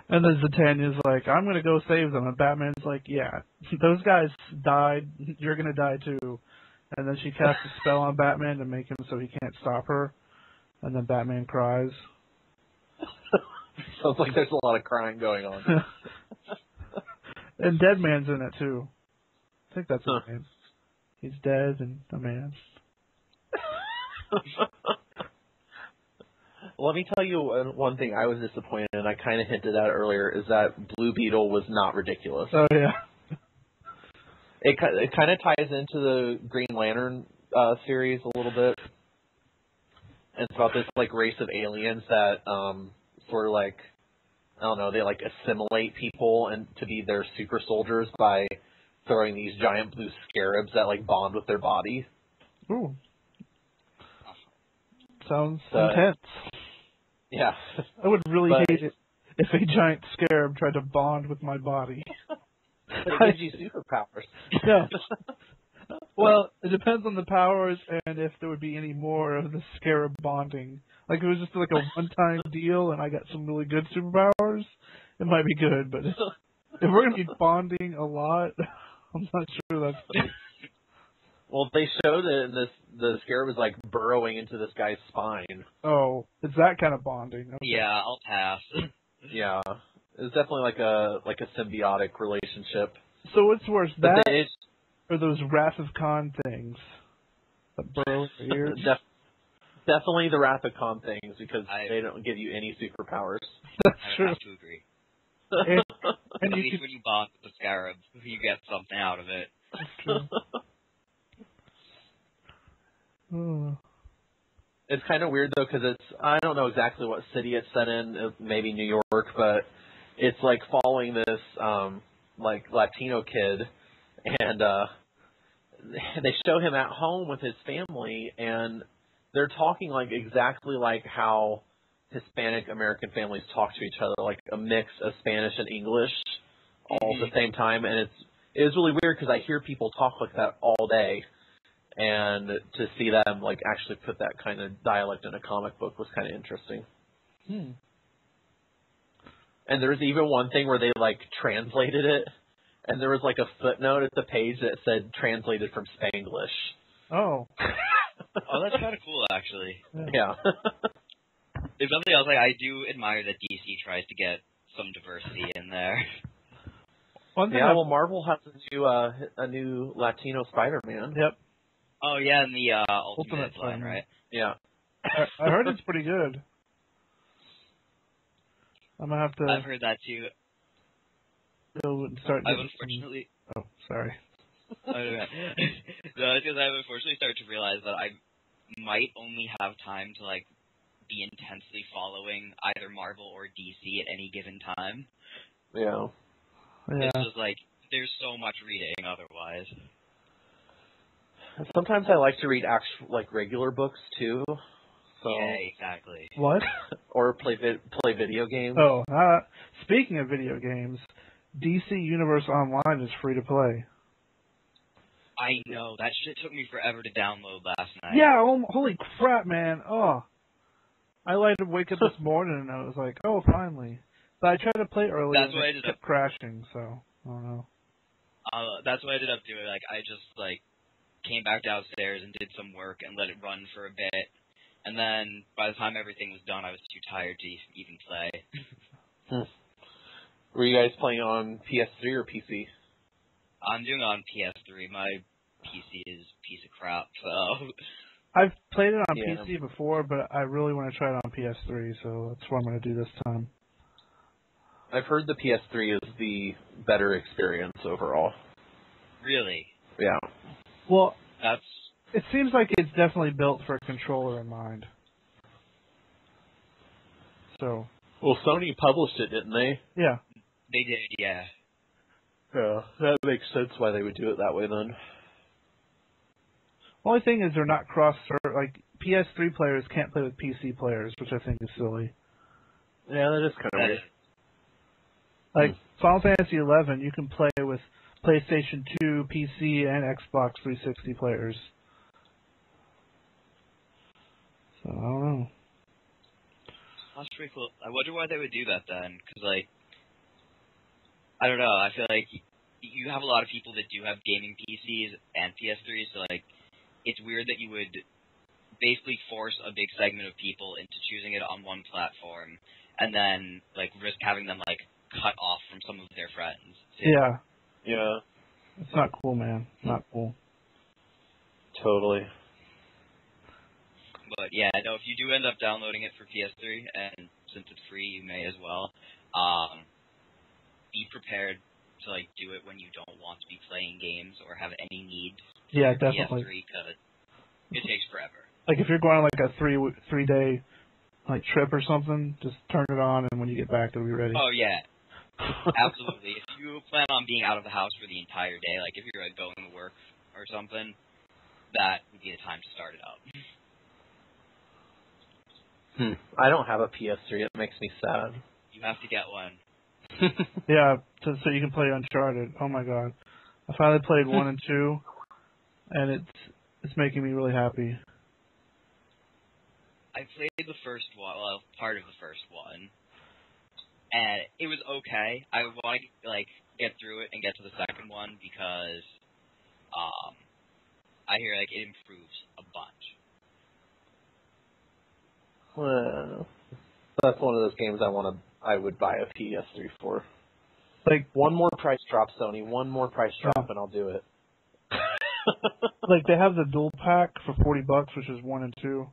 then Zatanna's like, "I'm gonna go save them," and Batman's like, "Yeah, those guys died. You're gonna die too." And then she casts a spell on Batman to make him so he can't stop her. And then Batman cries. Sounds like there's a lot of crying going on. And Dead Man's in it too. I think that's his name. He's dead and a man. Let me tell you one thing I was disappointed in, and I kind of hinted at earlier, is that Blue Beetle was not ridiculous. Oh, yeah. It kind of ties into the Green Lantern series a little bit. And it's about this, like, race of aliens that sort of, like, I don't know, they, like, assimilate people and to be their super soldiers by throwing these giant blue scarabs that, like, bond with their body. Ooh. Sounds intense. Yeah. I would really hate it if a giant scarab tried to bond with my body. It gives you superpowers. Yeah. Well, it depends on the powers and if there would be any more of the scarab bonding. Like, if it was just like a one-time deal and I got some really good superpowers, it might be good. But if we're going to be bonding a lot, I'm not sure that's good. Well, they showed it, and the scarab was, like, burrowing into this guy's spine. Oh, it's that kind of bonding. Okay. Yeah, I'll pass. Yeah. It's definitely like a symbiotic relationship. So what's worse, But that or those Wrath of Khan things that burrow in your ears? Definitely the Wrath of Khan things, because they don't give you any superpowers. That's I would true. have to agree. And At you least when you bond with the scarab, you get something out of it. That's true. It's kind of weird, though, because I don't know exactly what city it's set in, maybe New York, but it's, like, following this, like, Latino kid, and they show him at home with his family, and they're talking, like, exactly like how Hispanic American families talk to each other, like a mix of Spanish and English all at the same time, and it was really weird because I hear people talk like that all day. And to see them, like, actually put that kind of dialect in a comic book was kind of interesting. And there was even one thing where they, like, translated it, and there was, like, a footnote at the page that said translated from Spanglish. Oh. Oh, that's kind of cool, actually. Yeah. If something else, like, I do admire that DC tries to get some diversity in there. Well, Marvel has a new Latino Spider-Man. Yep. Oh, yeah, and the Ultimate line, right? Yeah. I heard it's pretty good. I'm going to have to... I've heard that, too. Go and start I've unfortunately... Oh, sorry. No, it's because I've unfortunately started to realize that I might only have time to, like, be intensely following either Marvel or DC at any given time. Yeah. It's just, like, there's so much reading otherwise. Sometimes I like to read regular books too. So. Yeah, exactly. What? Or play video games. Oh, speaking of video games, DC Universe Online is free to play. I know, that shit took me forever to download last night. Yeah, holy crap, man. Oh. I wake up this morning and I was like, oh, finally. But I tried to play earlier and it kept crashing, so I don't know. That's what I ended up doing. Like, I just, like, came back downstairs and did some work and let it run for a bit. And then by the time everything was done, I was too tired to even play. Were you guys playing on PS3 or PC? I'm doing it on PS3. My PC is a piece of crap, so... I've played it on PC before, but I really want to try it on PS3, so that's what I'm going to do this time. I've heard the PS3 is the better experience overall. Really? Yeah. Well, it seems like it's definitely built for a controller in mind. So. Well, Sony published it, didn't they? Yeah. They did, yeah. Yeah, that makes sense why they would do it that way then. Only thing is they're not like PS3 players can't play with PC players, which I think is silly. Yeah, that is kind of weird. Like Final Fantasy XI, you can play with PlayStation 2, PC, and Xbox 360 players. So, I don't know. That's pretty cool. I wonder why they would do that then, because, like, I don't know, I feel like you have a lot of people that do have gaming PCs and PS3s, so, like, it's weird that you would basically force a big segment of people into choosing it on one platform, and then like risk having them like cut off from some of their friends. Yeah. Yeah. It's not cool, man. Not cool. Totally. But yeah, no, if you do end up downloading it for PS3, and since it's free, you may as well, be prepared to like do it when you don't want to be playing games or have any need for Yeah, your definitely. PS3, because it takes forever. Like if you're going on like a 3-day like trip or something, just turn it on, and when you get back, it'll be ready. Oh yeah, absolutely. If you plan on being out of the house for the entire day, like if you're like going to work or something, that would be the time to start it up. I don't have a PS3. It makes me sad. You have to get one. Yeah, so you can play Uncharted. Oh my god, I finally played 1 and 2, and it's making me really happy. I played the first one, well, part of the first one, and it was okay. I want to like get through it and get to the second one because I hear like it improves a bunch. Well, that's one of those games I would buy a PS3 for. Like one more price drop, Sony. One more price drop, and I'll do it. Like they have the dual pack for $40, which is 1 and 2.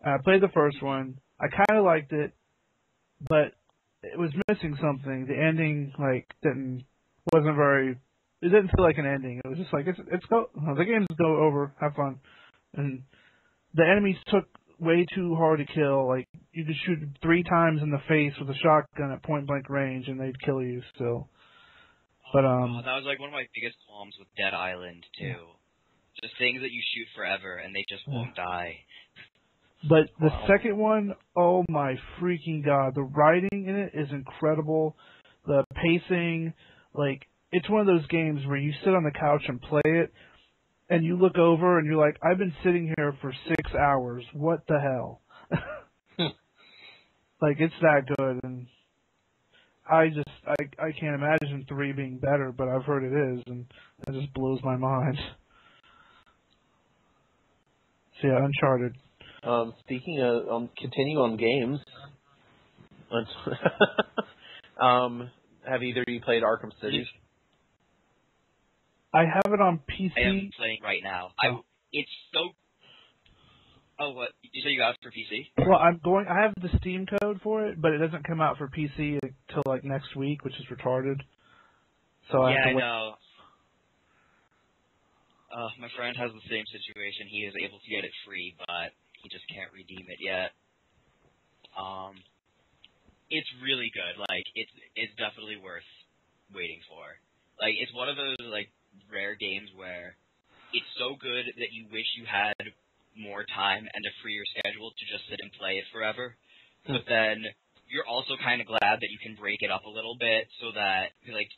I played the first one. I kind of liked it, but it was missing something. The ending wasn't very. It didn't feel like an ending. It was just like it's go. The games go over. Have fun, and the enemies took way too hard to kill. Like you could shoot 3 times in the face with a shotgun at point blank range, and they'd kill you still. But that was like one of my biggest qualms with Dead Island too. Just things that you shoot forever and they just won't die. But the second one, oh my freaking god, the writing in it is incredible. The pacing, like it's one of those games where you sit on the couch and play it, and you look over and you're like, I've been sitting here for 6 hours. What the hell? Like it's that good, and I can't imagine 3 being better, but I've heard it is, and it just blows my mind. So yeah, Uncharted. Speaking of, continue on games. Have either of you played Arkham City? I have it on PC. I am playing right now. It's so. Oh, what? You say you got it for PC? Well, I have the Steam code for it, but it doesn't come out for PC until like next week, which is retarded. So I have to wait. know. My friend has the same situation. He is able to get it free, but he just can't redeem it yet. It's really good. Like it's definitely worth waiting for. Like it's one of those like rare games where it's so good that you wish you had more time and a freer schedule to just sit and play it forever. But then you're also kind of glad that you can break it up a little bit so that like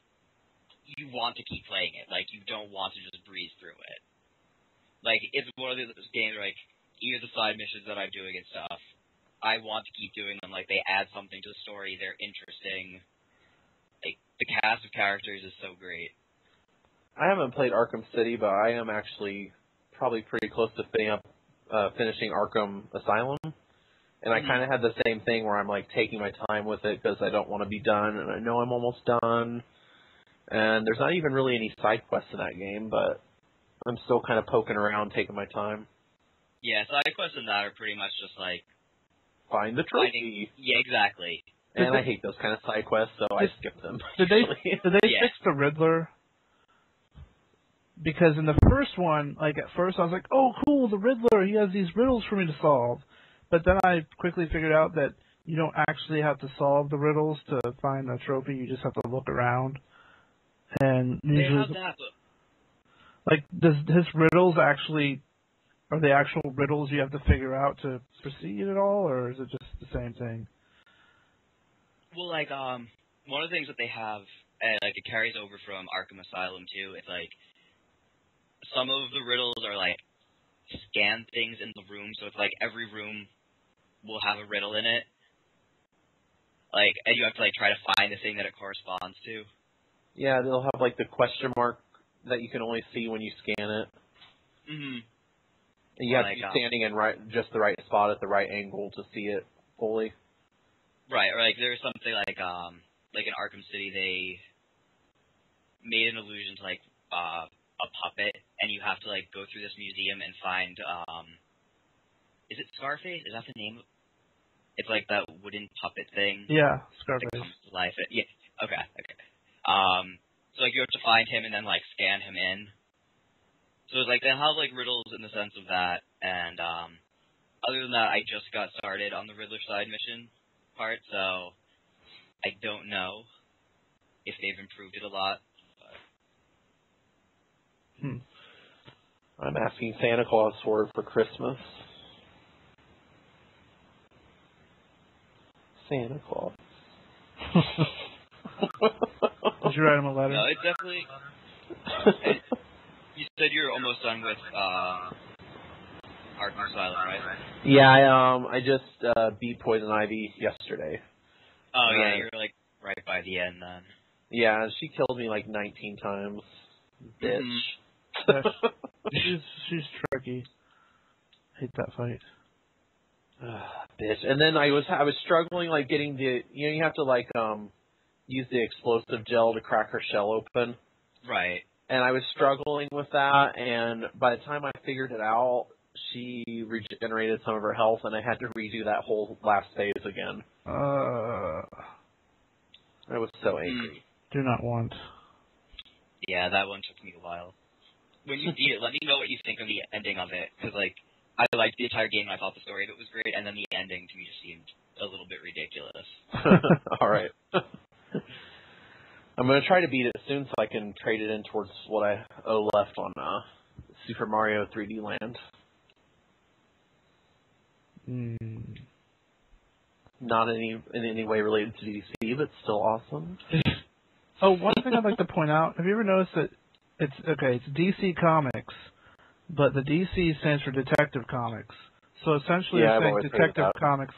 you want to keep playing it. Like you don't want to just breeze through it. Like it's one of those games where like even the side missions that I'm doing and stuff, I want to keep doing them. Like they add something to the story. They're interesting. Like the cast of characters is so great. I haven't played Arkham City, but I am actually probably pretty close to finishing Arkham Asylum. And I kind of had the same thing where I'm like taking my time with it because I don't want to be done, and I know I'm almost done. And there's not even really any side quests in that game, but I'm still kind of poking around, taking my time. Yeah, side quests in that are pretty much just like find the trophy. Yeah, exactly. And I hate those kind of side quests, so I skip them. Did they fix the Riddler? Because in the first one, like at first I was like, oh cool, the Riddler, he has these riddles for me to solve. But then I quickly figured out that you don't actually have to solve the riddles to find the trophy, you just have to look around. And usually, like, does his riddles actually, are they actual riddles you have to figure out to proceed at all, or is it just the same thing? Well, like, one of the things that they have, like, it carries over from Arkham Asylum, too, it's like, some of the riddles are, like, scan things in the room, so it's like every room will have a riddle in it. Like, and you have to, like, try to find the thing that it corresponds to. Yeah, they'll have, like, the question mark that you can only see when you scan it. Mm-hmm. And you have to be standing in just the right spot at the right angle to see it fully. Right, or like there's something like in Arkham City they made an allusion to like a puppet, and you have to like go through this museum and find is it Scarface? Is that the name? It's like that wooden puppet thing. Yeah, Scarface. That comes to life. Yeah. Okay. So like you have to find him and then like scan him in. So it's like they have like riddles in the sense of that, and other than that, I just got started on the Riddler side mission part, so I don't know if they've improved it a lot. I'm asking Santa Claus for it for Christmas. Santa Claus. Did you write him a letter? No, it's definitely. You said you're almost done with Arkham Asylum, right? Yeah, I just beat Poison Ivy yesterday. Oh yeah, you're like right by the end then. Yeah, she killed me like 19 times. Bitch. She's tricky. Hate that fight. Bitch. And then I was struggling like getting the you have to like use the explosive gel to crack her shell open. Right. And I was struggling with that, and by the time I figured it out, she regenerated some of her health, and I had to redo that whole last phase again. I was so angry. Do not want. Yeah, that one took me a while. When you beat it, let me know what you think of the ending of it, because like I liked the entire game, and I thought the story of it was great, and then the ending to me just seemed a little bit ridiculous. All right. I'm going to try to beat it soon so I can trade it in towards what I owe left on Super Mario 3D Land. Not in any way related to DC, but still awesome. Oh, one thing I'd like to point out, have you ever noticed that it's DC Comics, but the DC stands for Detective Comics. So essentially it's saying Detective Comics.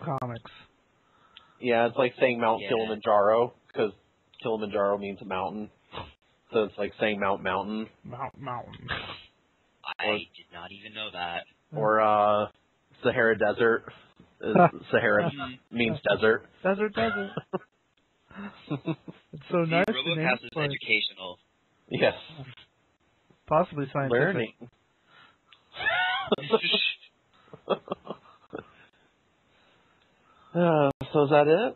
Yeah, it's like saying Mount Kilimanjaro, because Kilimanjaro means mountain. So it's like saying Mountain. Mountain. I did not even know that. Or Sahara Desert. Sahara means desert. Desert. It's so nice. RoboCast is educational. Yes. Possibly scientific. Learning. So is that it?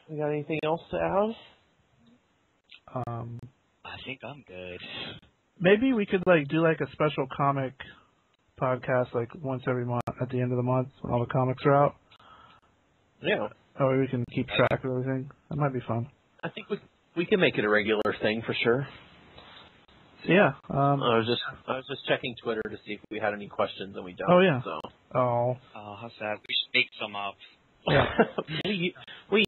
We got anything else to add? I think I'm good. Maybe we could do a special comic podcast once every month at the end of the month when all the comics are out. Yeah. That way we can keep track of everything. That might be fun. I think we can make it a regular thing for sure. So, yeah. I was just checking Twitter to see if we had any questions, and we don't. Oh yeah. So. Oh. Oh, how sad. We should make some up. Yeah. we